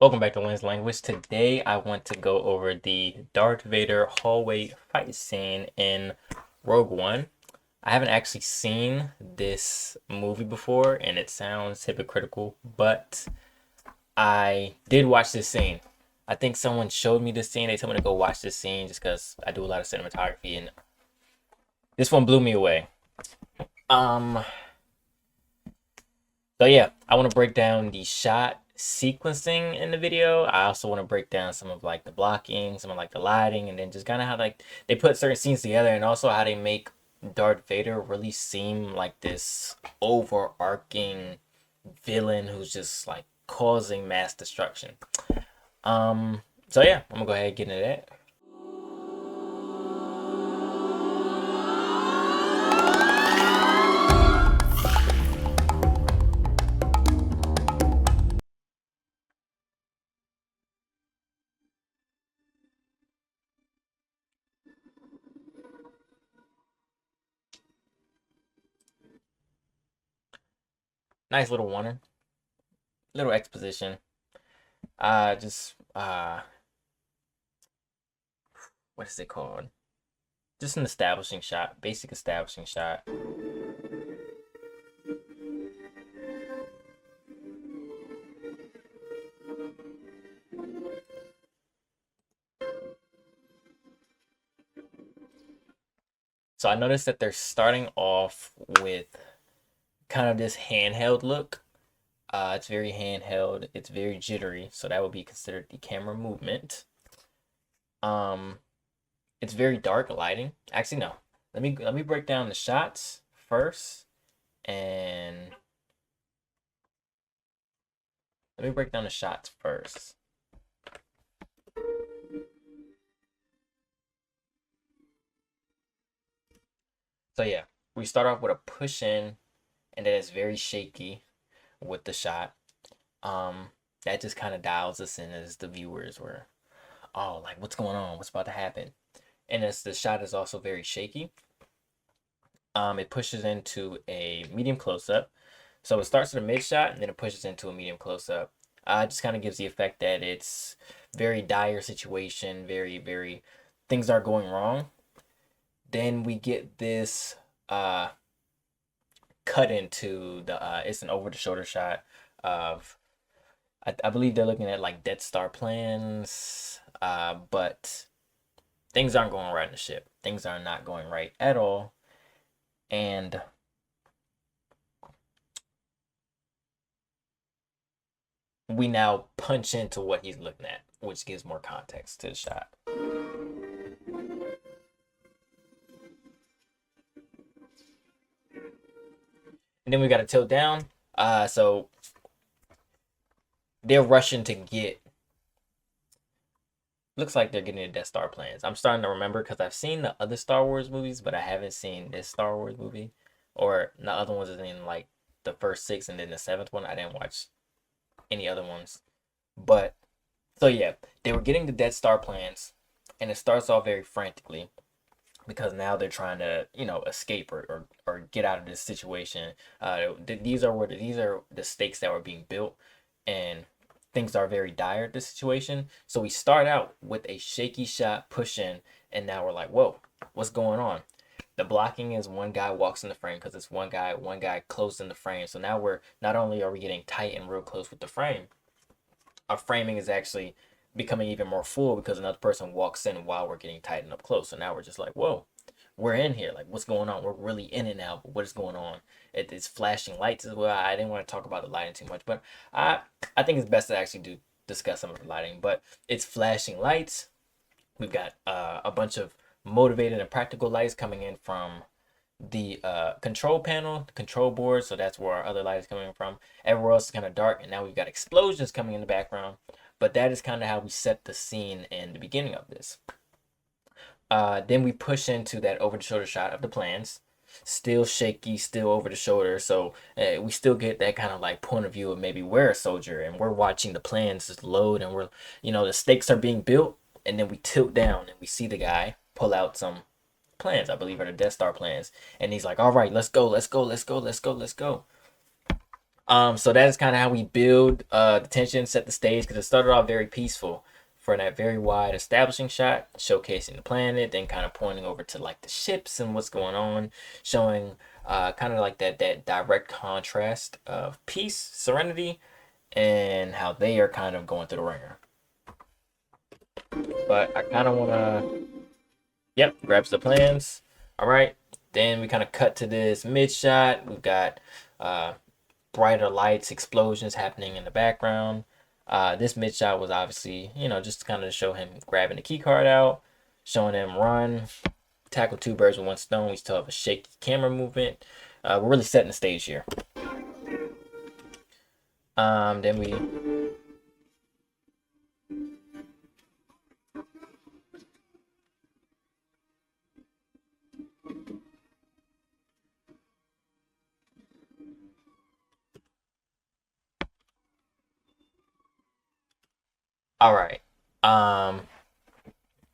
Welcome back to Lynn's Language. Today I want to go over the Darth Vader hallway fight scene in Rogue One. I haven't actually seen this movie before and it sounds hypocritical, but I did watch this scene. I think someone showed me this scene. They told me to go watch this scene just because I do a lot of cinematography and this one blew me away. Um, So yeah, I want to break down the shot sequencing in the video. I also want to break down some of like the blocking, some of like the lighting, and then just kind of how like they put certain scenes together, and also how they make Darth Vader really seem like this overarching villain who's just like causing mass destruction. So yeah, I'm gonna go ahead and get into that. Nice little warning, little exposition. Just what is it called? Just an establishing shot, basic establishing shot. So I noticed that they're starting off with kind of this handheld look. It's very handheld. It's very jittery, so that would be considered the camera movement. Um, it's very dark lighting. Actually, no. Let me break down the shots first, and let me break down the shots first. So yeah, we start off with a push in, and then it's very shaky with the shot. Um, that just kind of dials us in as the viewers were, oh, like what's going on? What's about to happen? And as the shot is also very shaky, it pushes into a medium close up. So it starts at a mid shot and then it pushes into a medium close up. It just kind of gives the effect that it's very dire situation, very things are going wrong. Then we get this uh cut into the it's an over the shoulder shot of I believe they're looking at like Death Star plans, but things aren't going right in the ship. Things are not going right at all. And we now punch into what he's looking at, which gives more context to the shot. And then we got to tilt down. So they're rushing to get. Looks like they're getting the Death Star plans. I'm starting to remember because I've seen the other Star Wars movies, but I haven't seen this Star Wars movie, or the other ones is in like the first six and then the seventh one. I didn't watch any other ones, but so yeah, they were getting the Death Star plans, and it starts off very frantically because now they're trying to escape or get out of this situation. These are the stakes that were being built, and things are very dire. This situation, so we start out with a shaky shot push in, and now we're like, whoa, what's going on? The blocking is one guy walks in the frame because it's one guy close in the frame. So now we're not only are we getting tight and real close with the frame, our framing is actually becoming even more full because another person walks in while we're getting tightened up close. So now we're just like, whoa, we're in here. Like, what's going on? We're really in it now. But what is going on? It's flashing lights as well. I didn't want to talk about the lighting too much, but I think it's best to actually discuss some of the lighting. But it's flashing lights. We've got a bunch of motivated and practical lights coming in from the control panel, the control board. So that's where our other light is coming from. Everywhere else is kind of dark, and now we've got explosions coming in the background. But that is kind of how we set the scene in the beginning of this. Then we push into that over the shoulder shot of the plans. Still shaky, still over the shoulder. So we still get that kind of like point of view of maybe we're a soldier and we're watching the plans just load and we're, the stakes are being built. And then we tilt down and we see the guy pull out some plans, I believe are the Death Star plans. And he's like, all right, let's go, let's go, let's go, let's go, let's go. So that is kind of how we build the tension, set the stage, because it started off very peaceful for that very wide establishing shot, showcasing the planet, then kind of pointing over to like the ships and what's going on, showing kind of like that direct contrast of peace, serenity, and how they are kind of going through the ringer. But I kind of want to, yep, grabs the plans. All right. Then we kind of cut to this mid shot. We've got uh, brighter lights, explosions happening in the background. This mid shot was obviously, just kind of show him grabbing the key card out, showing him run, tackle two birds with one stone. We still have a shaky camera movement. We're really setting the stage here. Then we, all right. Um,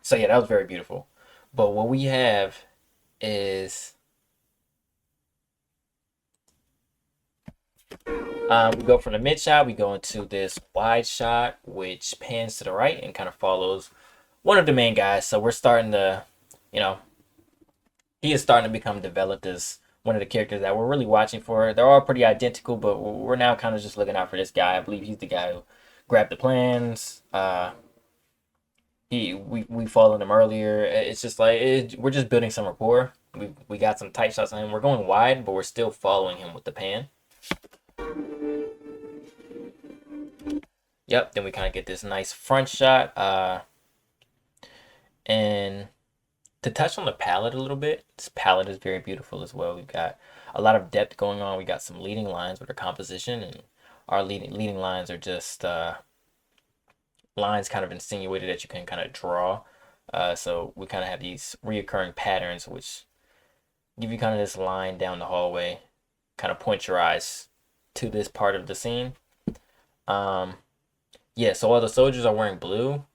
so yeah, that was very beautiful. But what we have is we go from the mid shot, we go into this wide shot, which pans to the right and kind of follows one of the main guys. So we're starting to, you know, he is starting to become developed as one of the characters that we're really watching for. They're all pretty identical, but we're now kind of just looking out for this guy. I believe he's the guy who grabbed the plans. We followed him earlier. It's just like we're just building some rapport. We got some tight shots on him. We're going wide, but we're still following him with the pan. Yep. Then we kind of get this nice front shot. And to touch on the palette a little bit, this palette is very beautiful as well. We've got a lot of depth going on. We got some leading lines with our composition, and our leading lines are just lines kind of insinuated that you can kind of draw. So we kind of have these reoccurring patterns, which give you kind of this line down the hallway, kind of point your eyes to this part of the scene. Um, yeah, so all the soldiers are wearing blue,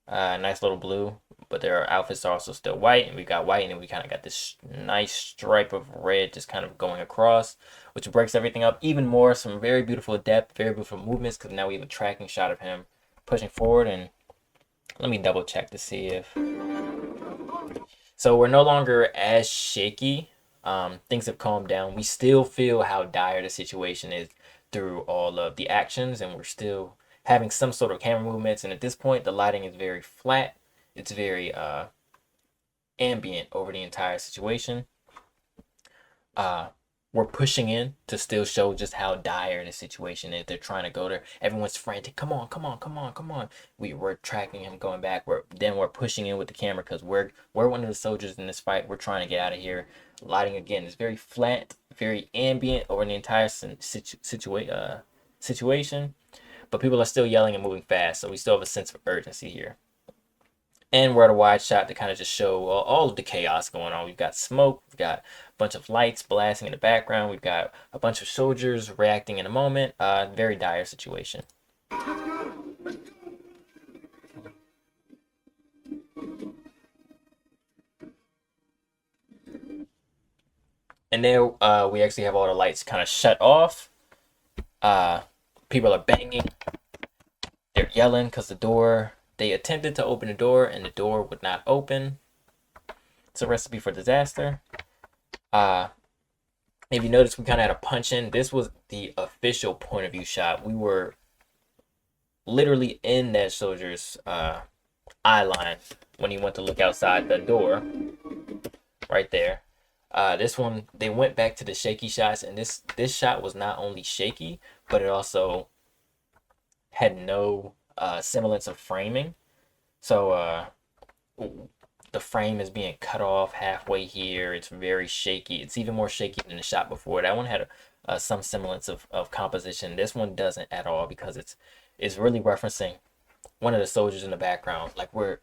nice little blue, but their outfits are also still white, and we got white, and then we kind of got this nice stripe of red just kind of going across, which breaks everything up even more. Some very beautiful depth, very beautiful movements, because now we have a tracking shot of him pushing forward. And let me double check to see if, so we're no longer as shaky. Things have calmed down. We still feel how dire the situation is through all of the actions, and we're still having some sort of camera movements. And at this point, the lighting is very flat. It's very ambient over the entire situation. Uh, we're pushing in to still show just how dire the situation is. They're trying to go there. Everyone's frantic. Come on, come on, come on, come on. We're tracking him going back. We're pushing in with the camera because we're one of the soldiers in this fight. We're trying to get out of here. Lighting again is very flat, very ambient over the entire situation. But people are still yelling and moving fast, so we still have a sense of urgency here. And we're at a wide shot to kind of just show all of the chaos going on. We've got smoke, we've got a bunch of lights blasting in the background, we've got a bunch of soldiers reacting in a moment. Very dire situation. And there we actually have all the lights kind of shut off. Uh, People are banging, they're yelling because they attempted to open the door and the door would not open. It's a recipe for disaster. Uh, if you notice, we kind of had a punch in. This was the official point of view shot. We were literally in that soldier's eye line when he went to look outside the door, right there. This one, they went back to the shaky shots, and this shot was not only shaky, but it also had no semblance of framing. So the frame is being cut off halfway here. It's very shaky. It's even more shaky than the shot before. That one had some semblance of composition. This one doesn't at all because it's really referencing one of the soldiers in the background. Like we're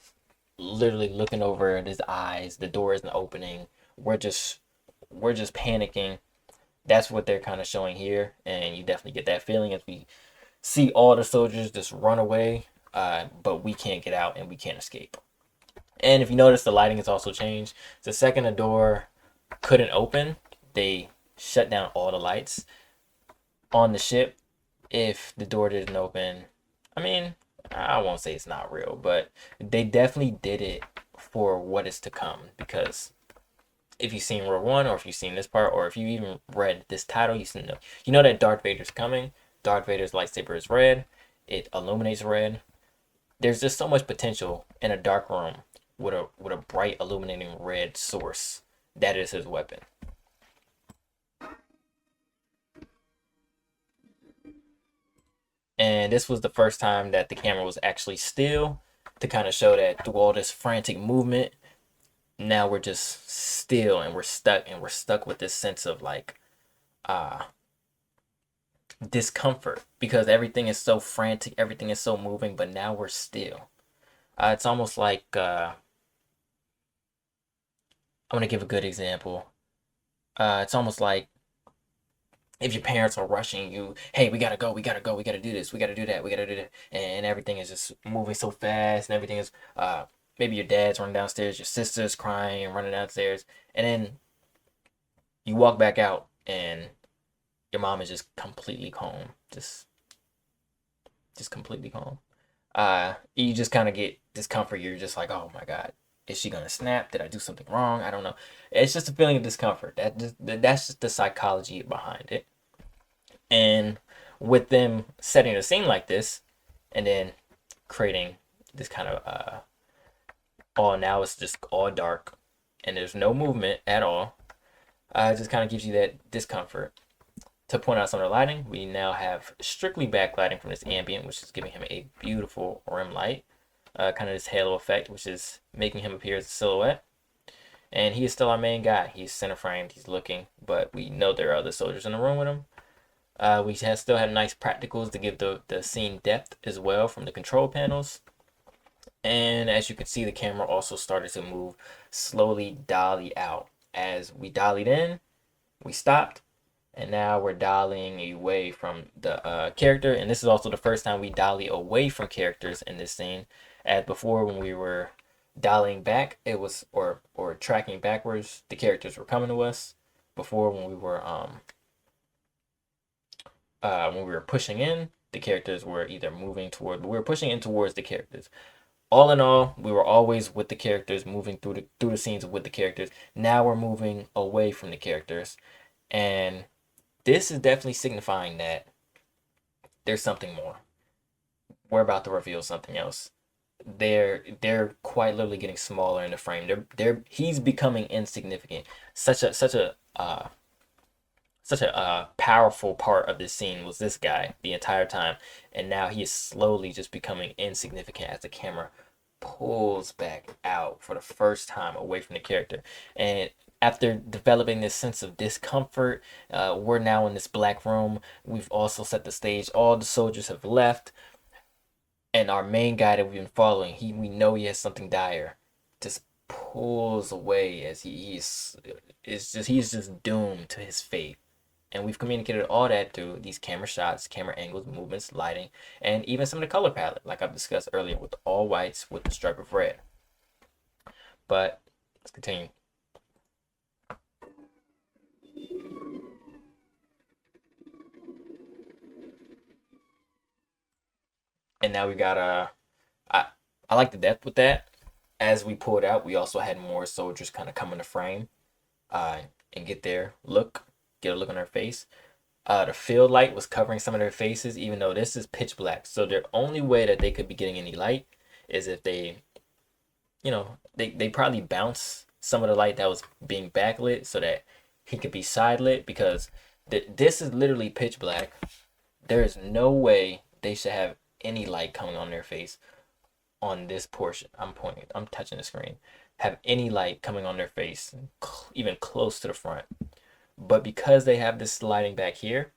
literally looking over at his eyes. The door isn't opening. We're just panicking. That's what they're kind of showing here, and you definitely get that feeling as we see all the soldiers just run away, but we can't get out and we can't escape. And if you notice, the lighting has also changed. The second the door couldn't open, they shut down all the lights. on the ship, if the door didn't open, I mean, I won't say it's not real, but they definitely did it for what is to come. Because if you've seen Rogue One, or if you've seen this part, or if you even read this title, you know that Darth Vader's coming. Darth Vader's lightsaber is red. It illuminates red. There's just so much potential in a dark room with a bright illuminating red source. That is his weapon. And this was the first time that the camera was actually still, to kind of show that through all this frantic movement, now we're just still, and we're stuck with this sense of like uh discomfort, because everything is so frantic, everything is so moving, but now we're still. It's almost like I'm gonna give a good example. It's almost like if your parents are rushing you, hey, we gotta go, we gotta go, we gotta do this, we gotta do that, we gotta do that, and everything is just moving so fast, and everything is maybe your dad's running downstairs, your sister's crying and running downstairs, and then you walk back out, and your mom is just completely calm, just completely calm. You just kind of get discomfort. You're just like, oh my god, is she gonna snap? Did I do something wrong? I don't know. It's just a feeling of discomfort. That's just the psychology behind it. And with them setting a scene like this, and then creating this kind of oh, now it's just all dark, and there's no movement at all. It just kind of gives you that discomfort. To point out some of the lighting, we now have strictly backlighting from this ambient, which is giving him a beautiful rim light, kind of this halo effect, which is making him appear as a silhouette. And he is still our main guy. He's center framed, he's looking, but we know there are other soldiers in the room with him. We have still had nice practicals to give the scene depth as well from the control panels. And as you can see, the camera also started to move slowly, dolly out. As we dollied in, we stopped, and now we're dollying away from the character. And this is also the first time we dolly away from characters in this scene. As before, when we were dollying back, it was or tracking backwards, the characters were coming to us. Before, when we were pushing in, the characters were either moving toward, we were pushing in towards the characters. All in all, we were always with the characters, moving through the scenes with the characters. Now we're moving away from the characters, and this is definitely signifying that there's something more. We're about to reveal something else. They're quite literally getting smaller in the frame. He's becoming insignificant. Such a powerful part of this scene was this guy the entire time, and now he is slowly just becoming insignificant as the camera pulls back out for the first time away from the character. And after developing this sense of discomfort, we're now in this black room. We've also set the stage. All the soldiers have left, and our main guy that we've been following, we know he has something dire, just pulls away as he's just doomed to his fate. And we've communicated all that through these camera shots, camera angles, movements, lighting, and even some of the color palette, like I've discussed earlier, with all whites with the stripe of red. But let's continue. And now we got I like the depth with that. As we pulled out, we also had more soldiers kind of come into frame, uh, and get a look on their face. The field light was covering some of their faces, even though this is pitch black. So the only way that they could be getting any light is if they probably bounce some of the light that was being backlit so that he could be side lit, because this is literally pitch black. There is no way they should have any light coming on their face on this portion. I'm touching the screen. Have any light coming on their face, even close to the front. But because they have this lighting back here,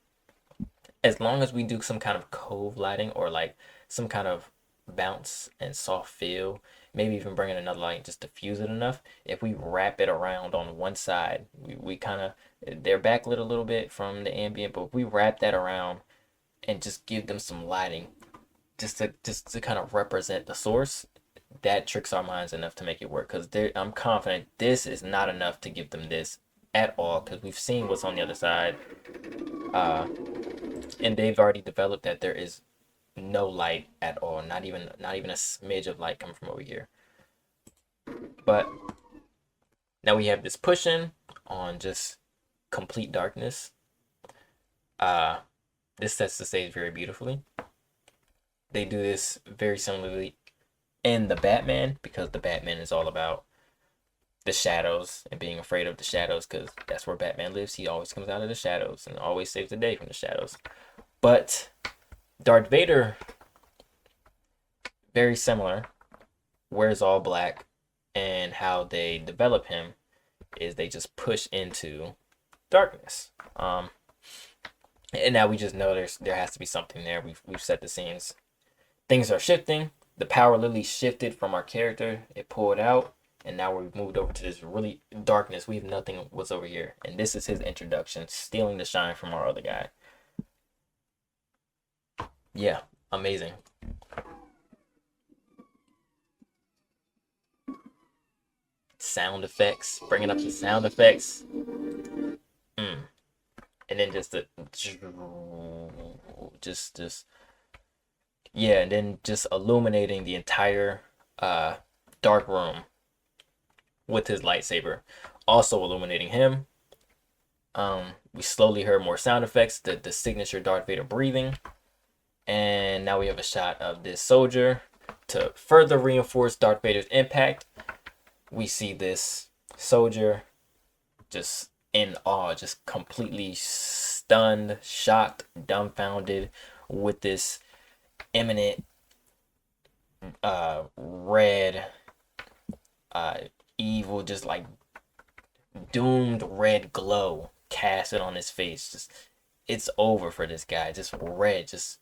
as long as we do some kind of cove lighting, or like some kind of bounce and soft feel, maybe even bring in another light, just diffuse it enough. If we wrap it around on one side, we kind of, they're backlit a little bit from the ambient, but if we wrap that around and just give them some lighting, just to kind of represent the source, that tricks our minds enough to make it work. Because I'm confident this is not enough to give them this at all, because we've seen what's on the other side. and they've already developed that there is no light at all, not even a smidge of light coming from over here. But now we have this pushing on just complete darkness. Uh, this sets the stage very beautifully. They do this very similarly in the Batman, because the Batman is all about the shadows and being afraid of the shadows, because that's where Batman lives. He always comes out of the shadows and always saves the day from the shadows. But Darth Vader, very similar, wears all black, and how they develop him is they just push into darkness. And now we just know there has to be something there. We've set the scenes. Things are shifting. The power literally shifted from our character. It pulled out, and now we've moved over to this really darkness. We have nothing what's over here, and this is his introduction, stealing the shine from our other guy. Yeah, amazing. Sound effects, bringing up the sound effects. And then just yeah, and then just illuminating the entire dark room with his lightsaber, also illuminating him. We slowly heard more sound effects, the signature Darth Vader breathing, and now we have a shot of this soldier to further reinforce Darth Vader's impact. We see this soldier just in awe, just completely stunned, shocked, dumbfounded with this imminent red evil, just like doomed red glow casted on his face. Just, it's over for this guy. Just red, just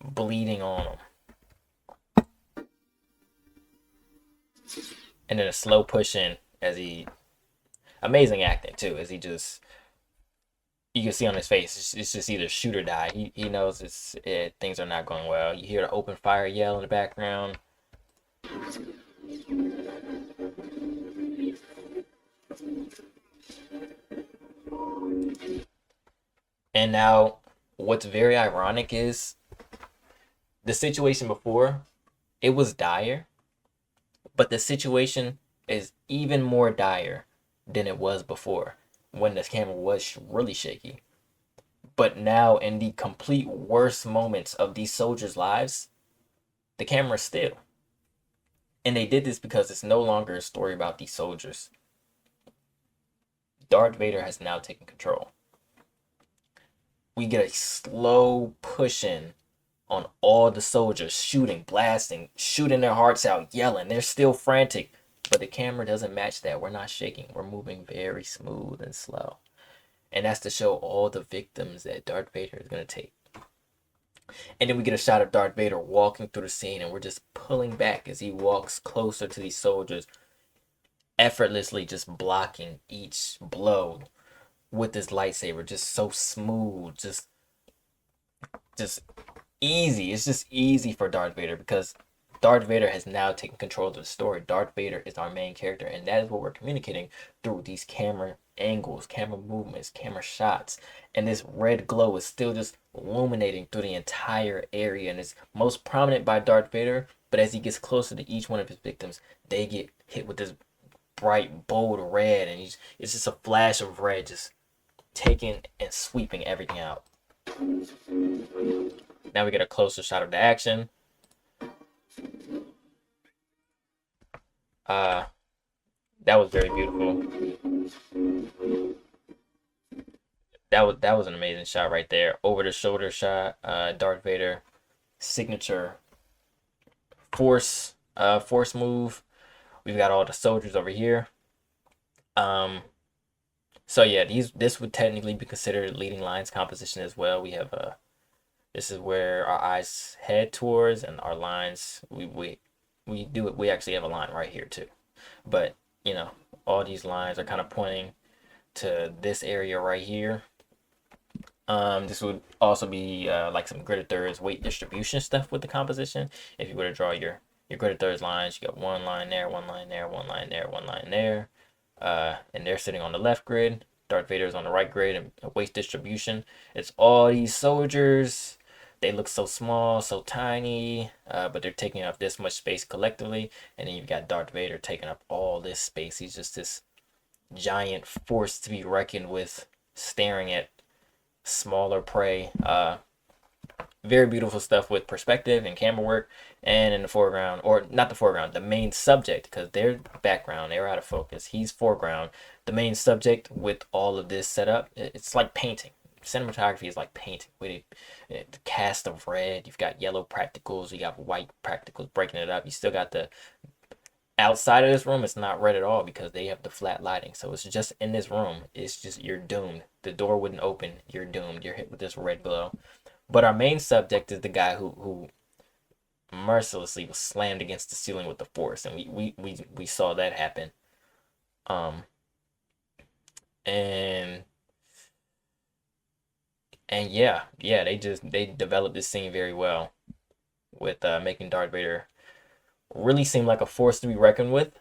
bleeding on him. And then a slow push in as he, amazing acting too, as he just, you can see on his face, it's just either shoot or die. He knows things are not going well. You hear the open fire yell in the background. And now, what's very ironic is the situation before, it was dire, but the situation is even more dire than it was before, when the camera was really shaky. But now, in the complete worst moments of these soldiers' lives, the camera's still. And they did this because it's no longer a story about these soldiers. Darth Vader has now taken control. We get a slow push in on all the soldiers, shooting, blasting, shooting their hearts out, yelling. They're still frantic, but the camera doesn't match that. We're not shaking. We're moving very smooth and slow. And that's to show all the victims that Darth Vader is going to take. And then we get a shot of Darth Vader walking through the scene, and we're just pulling back as he walks closer to these soldiers, effortlessly just blocking each blow with his lightsaber, just so smooth, just easy. It's just easy for Darth Vader, because Darth Vader has now taken control of the story. Darth Vader is our main character, and that is what we're communicating through these camera angles, camera movements, camera shots. And this red glow is still just illuminating through the entire area, and it's most prominent by Darth Vader, but as he gets closer to each one of his victims, they get hit with this bright, bold red, and it's just a flash of red just taking and sweeping everything out. Now we get a closer shot of the action. That was very beautiful. That was an amazing shot right there. Over the shoulder shot. Darth Vader signature force move. We've got all the soldiers over here. So yeah, this would technically be considered leading lines composition as well. We have this is where our eyes head towards, and our lines we actually have a line right here too. But you know, all these lines are kind of pointing to this area right here. This would also be like some gridded thirds weight distribution stuff with the composition. If you were to draw your gridded thirds lines, you got one line there, one line there, one line there, one line there. And they're sitting on the left grid, Darth Vader is on the right grid and waste distribution. It's all these soldiers. They look so small, so tiny, but they're taking up this much space collectively. And then you've got Darth Vader taking up all this space. He's just this giant force to be reckoned with, staring at smaller prey. Very beautiful stuff with perspective and camera work. And in the foreground, or not the foreground, the main subject, because they're background, they're out of focus. He's foreground. The main subject with all of this set up, it's like painting. Cinematography is like painting with the cast of red. You've got yellow practicals, you got white practicals breaking it up. You still got the outside of this room, it's not red at all because they have the flat lighting. So it's just in this room. It's just, you're doomed. The door wouldn't open. You're doomed. You're hit with this red glow. But our main subject is the guy who mercilessly was slammed against the ceiling with the force, and we saw that happen. Um, and yeah, they developed this scene very well with making Darth Vader really seem like a force to be reckoned with,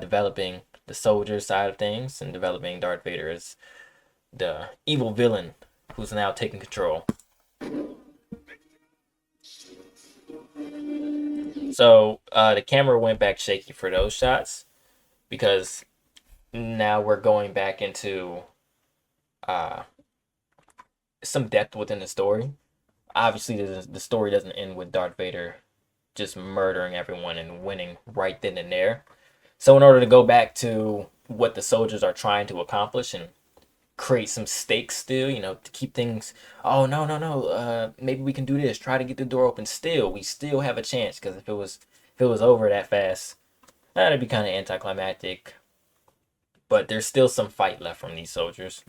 developing the soldier side of things and developing Darth Vader as the evil villain who's now taking control. So the camera went back shaky for those shots because now we're going back into uh, some depth within the story. Obviously, the story doesn't end with Darth Vader just murdering everyone and winning right then and there. So in order to go back to what the soldiers are trying to accomplish and create some stakes still, to keep things, oh, no, no, no, maybe we can do this, try to get the door open still. We still have a chance, because if it was over that fast, that'd be kind of anticlimactic. But there's still some fight left from these soldiers.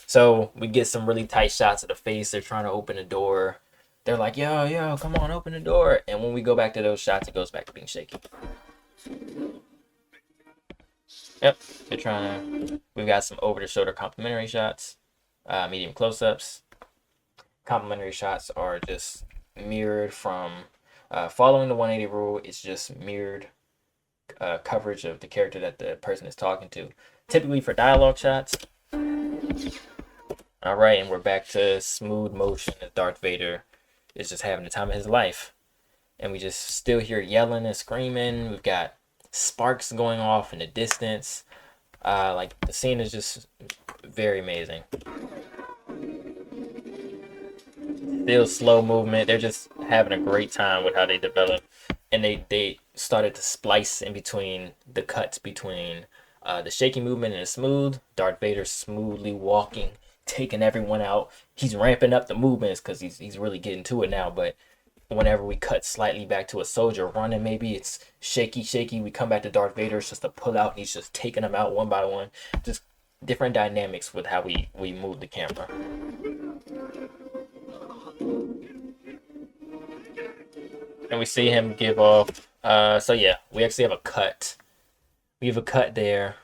So we get some really tight shots of the face. They're trying to open the door. They're like, yo, yo, come on, open the door. And when we go back to those shots, it goes back to being shaky. Yep, they're trying to. We've got some over-the-shoulder complimentary shots, medium close-ups. Complimentary shots are just mirrored from following the 180 rule. It's just mirrored coverage of the character that the person is talking to. Typically for dialogue shots. All right, and we're back to smooth motion as Darth Vader is just having the time of his life. And we just still hear yelling and screaming. We've got sparks going off in the distance. Like, the scene is just very amazing. Still slow movement. They're just having a great time with how they develop. And they started to splice in between the cuts between the shaky movement and the smooth. Darth Vader smoothly walking, taking everyone out. He's ramping up the movements because he's really getting to it now. But whenever we cut slightly back to a soldier running, maybe it's shaky, shaky. We come back to Darth Vader, it's just a pull out. And he's just taking them out one by one. Just different dynamics with how we move the camera. And we see him give off. So yeah, we actually have a cut. We have a cut there.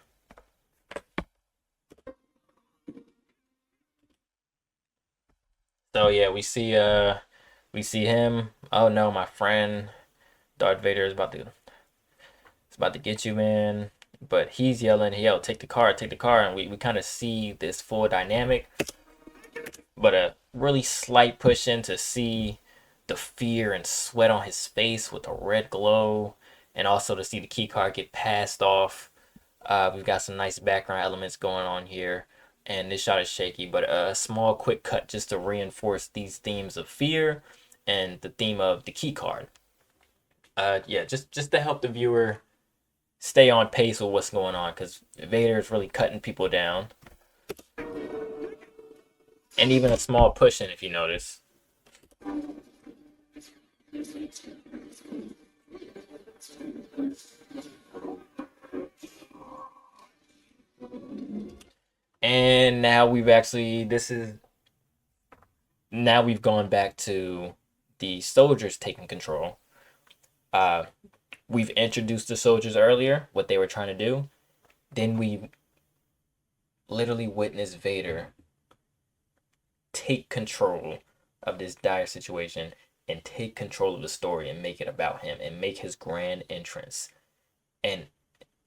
So yeah, we see him. Oh no, my friend Darth Vader is about to get you, man. But he's yelling, yo, take the car, take the car. And we kind of see this full dynamic. But a really slight push in to see the fear and sweat on his face with a red glow. And also to see the key card get passed off. We've got some nice background elements going on here. And this shot is shaky, but a small quick cut just to reinforce these themes of fear and the theme of the key card. Yeah, just to help the viewer stay on pace with what's going on, because Vader is really cutting people down. And even a small push in, if you notice. And now we've gone back to the soldiers taking control. We've introduced the soldiers earlier, what they were trying to do. Then we literally witnessed Vader take control of this dire situation and take control of the story and make it about him and make his grand entrance and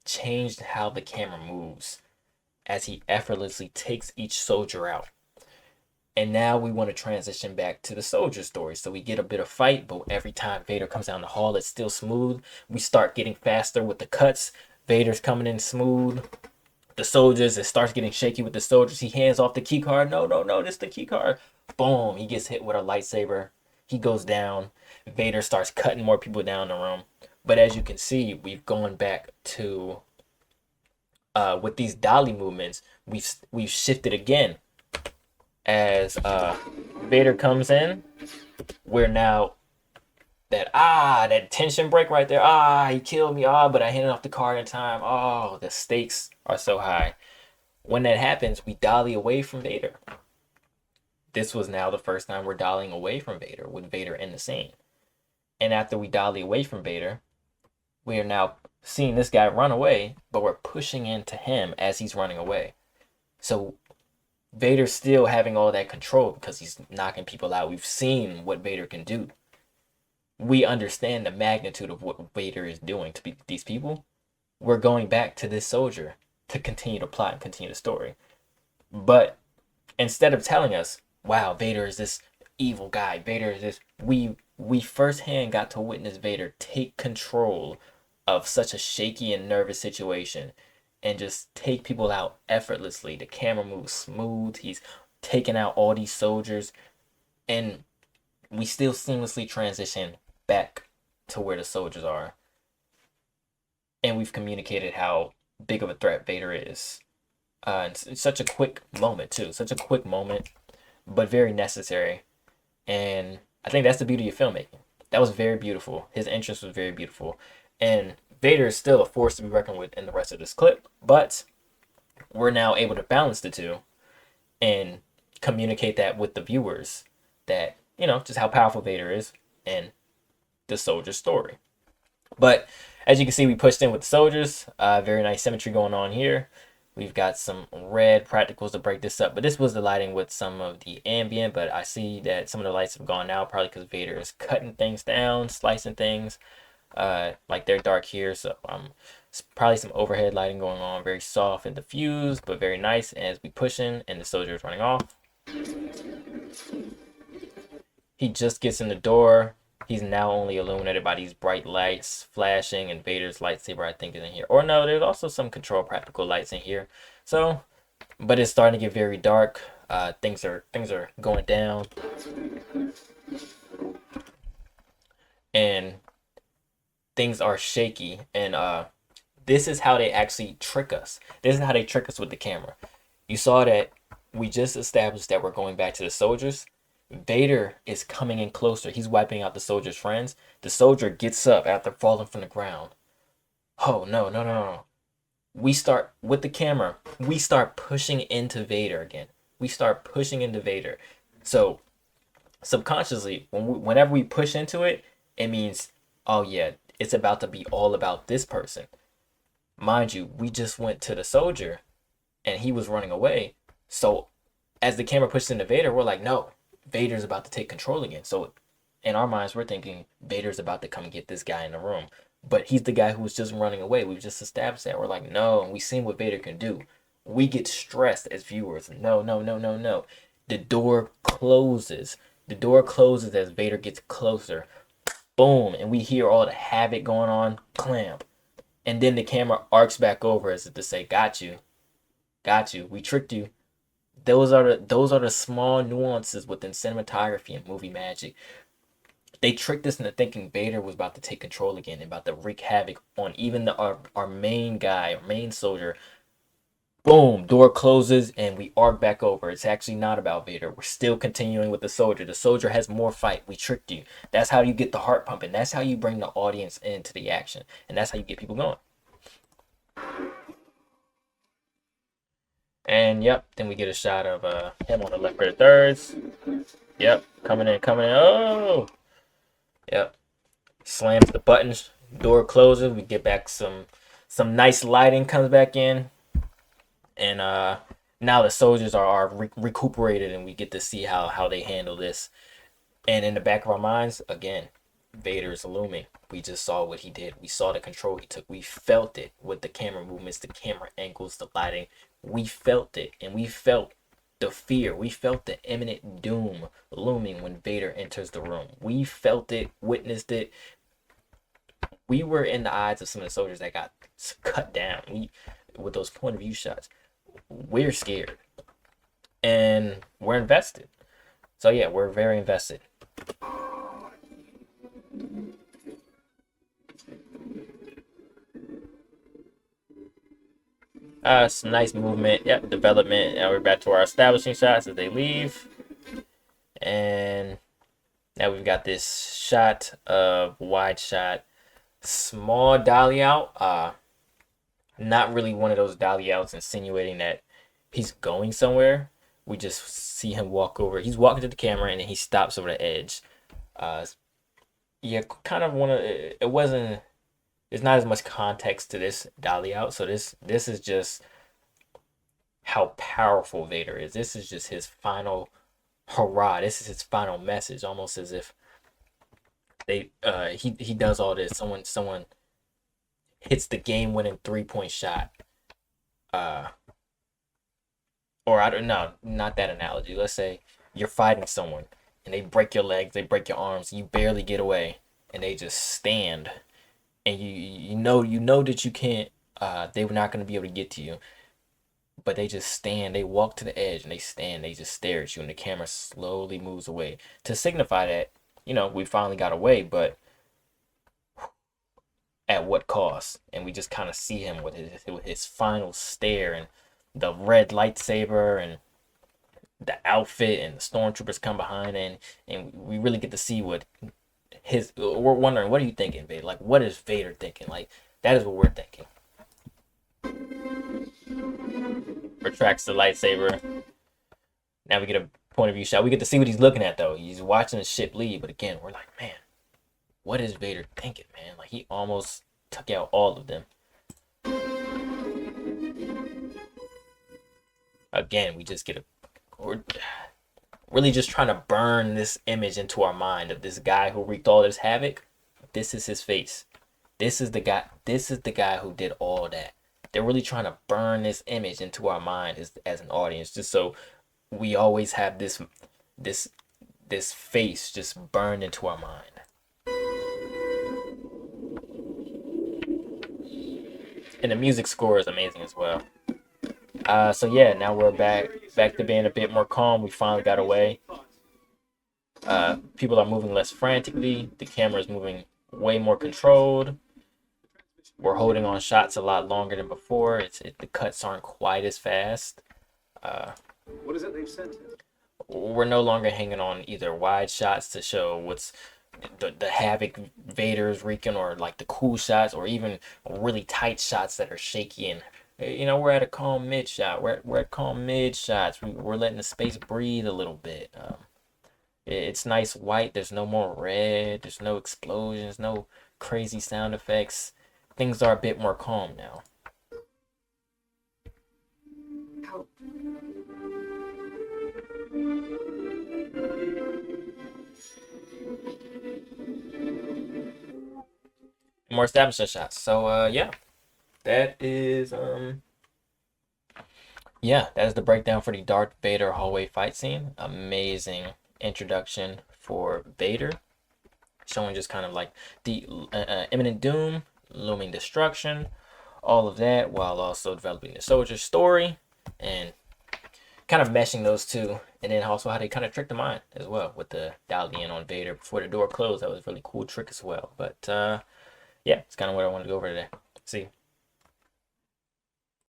change how the camera moves. as he effortlessly takes each soldier out. And now we want to transition back to the soldier story. So we get a bit of fight, but every time Vader comes down the hall, it's still smooth. We start getting faster with the cuts. Vader's coming in smooth. The soldiers, it starts getting shaky with the soldiers. He hands off the key card. No, no, no, this is the key card. Boom, he gets hit with a lightsaber. He goes down. Vader starts cutting more people down the room. But as you can see, we've gone back to with these dolly movements, we've shifted again. As Vader comes in, we're now that tension break right there. He killed me. But I handed off the card in time. The stakes are so high. When that happens, we dolly away from Vader. This was now the first time we're dollying away from Vader with Vader in the scene. And after we dolly away from Vader, we are now seeing this guy run away, but we're pushing into him as he's running away. So Vader's still having all that control because he's knocking people out. We've seen what Vader can do. We understand the magnitude of what Vader is doing to these people. We're going back to this soldier to continue the plot and continue the story. But instead of telling us, wow, Vader is this evil guy, Vader is this, we firsthand got to witness Vader take control of such a shaky and nervous situation and just take people out effortlessly. The camera moves smooth. He's taking out all these soldiers, and we still seamlessly transition back to where the soldiers are. And we've communicated how big of a threat Vader is. It's such a quick moment, too. Such a quick moment, but very necessary. And I think that's the beauty of filmmaking. That was very beautiful. His entrance was very beautiful. And Vader is still a force to be reckoned with in the rest of this clip, but we're now able to balance the two and communicate that with the viewers that, just how powerful Vader is and the soldier story. But as you can see, we pushed in with the soldiers. Very nice symmetry going on here. We've got some red practicals to break this up, but this was the lighting with some of the ambient, but I see that some of the lights have gone out, probably because Vader is cutting things down, slicing things. Like they're dark here, so probably some overhead lighting going on, very soft and diffused, but very nice. As we push in and the soldier is running off, he just gets in the door. He's now only illuminated by these bright lights flashing, and Vader's lightsaber, I think, is in here. Or no, there's also some control practical lights in here. So, but it's starting to get very dark. Things are going down, and things are shaky. And this is how they actually trick us. This is how they trick us with the camera. You saw that we just established that we're going back to the soldiers. Vader is coming in closer. He's wiping out the soldier's friends. The soldier gets up after falling from the ground. Oh, no. We start, with the camera, we start pushing into Vader again. We start pushing into Vader. So, subconsciously, whenever we push into it, it means, oh yeah, it's about to be all about this person. Mind you, we just went to the soldier, and he was running away. So, as the camera pushes into Vader, we're like, no. Vader's about to take control again. So in our minds, we're thinking Vader's about to come and get this guy in the room. But he's the guy who was just running away. We've just established that. We're like, no, and we've seen what Vader can do. We get stressed as viewers. No. The door closes. The door closes as Vader gets closer. Boom. And we hear all the havoc going on. Clamp. And then the camera arcs back over as if to say, got you. We tricked you. Those are the small nuances within cinematography and movie magic. They tricked us into thinking Vader was about to take control again and about to wreak havoc on even our main guy, our main soldier. Boom, door closes and we arc back over. It's actually not about Vader. We're still continuing with the soldier. The soldier has more fight. We tricked you. That's how you get the heart pumping. That's how you bring the audience into the action. And that's how you get people going. And yep, then we get a shot of him on the left for the thirds. Yep, coming in. Oh, yep. Slams the buttons. Door closes. We get back some nice lighting comes back in, and now the soldiers are recuperated, and we get to see how they handle this. And in the back of our minds, again, Vader's looming. We just saw what he did. We saw the control he took. We felt it with the camera movements, the camera angles, the lighting. We felt it, and we felt the fear. We felt the imminent doom looming when Vader enters the room. We felt it, witnessed it. We were in the eyes of some of the soldiers that got cut down. We, with those point of view shots, we're scared, and we're invested. So yeah, we're very invested. Some nice movement. Yep, development. Now we're back to our establishing shots as they leave. And now we've got this shot of wide shot. Small dolly out. Not really one of those dolly outs insinuating that he's going somewhere. We just see him walk over. He's walking to the camera and then he stops over the edge. Yeah, kind of one of it wasn't. There's not as much context to this dolly out, so this is just how powerful Vader is. This is just his final hurrah. This is his final message, almost as if he does all this. Someone hits the game winning 3-point shot. Or I don't know, not that analogy. Let's say you're fighting someone and they break your legs, they break your arms, you barely get away, and they just stand, and you know that you can't. They were not going to be able to get to you, but they just stand. They walk to the edge and they stand. They just stare at you, and the camera slowly moves away to signify that we finally got away, but at what cost? And we just kind of see him with his final stare and the red lightsaber and the outfit, and the stormtroopers come behind, and we really get to see what we're wondering, what are you thinking, Vader? Like, what is Vader thinking? Like, that is what we're thinking. Retracts the lightsaber. Now we get a point of view shot. We get to see what he's looking at, though. He's watching the ship leave, but again, we're like, man, what is Vader thinking, man? Like, he almost took out all of them. Again, we just get we're really just trying to burn this image into our mind of this guy who wreaked all this havoc. This is his face. This is the guy. This is the guy who did all that. They're really trying to burn this image into our mind as an audience, just so we always have this face just burned into our mind. And the music score is amazing as well. So yeah, now we're back to being a bit more calm. We finally got away. People are moving less frantically. The camera is moving way more controlled. We're holding on shots a lot longer than before. The cuts aren't quite as fast. What is it they've sent him? We're no longer hanging on either wide shots to show what's the havoc Vader's wreaking, or like the cool shots, or even really tight shots that are shaky, and we're at a calm mid shot. We're at calm mid shots. We're letting the space breathe a little bit. It's nice white. There's no more red. There's no explosions. No crazy sound effects. Things are a bit more calm now. How? More establishing shots. So yeah, that is that is the breakdown for the Darth Vader hallway fight scene. Amazing introduction for Vader, showing just kind of like the imminent doom, looming destruction, all of that, while also developing the soldier's story and kind of meshing those two, and then also how they kind of tricked the mind as well with the dialing in on Vader before the door closed. That was a really cool trick as well. But yeah, it's kind of what I wanted to go over today. See you.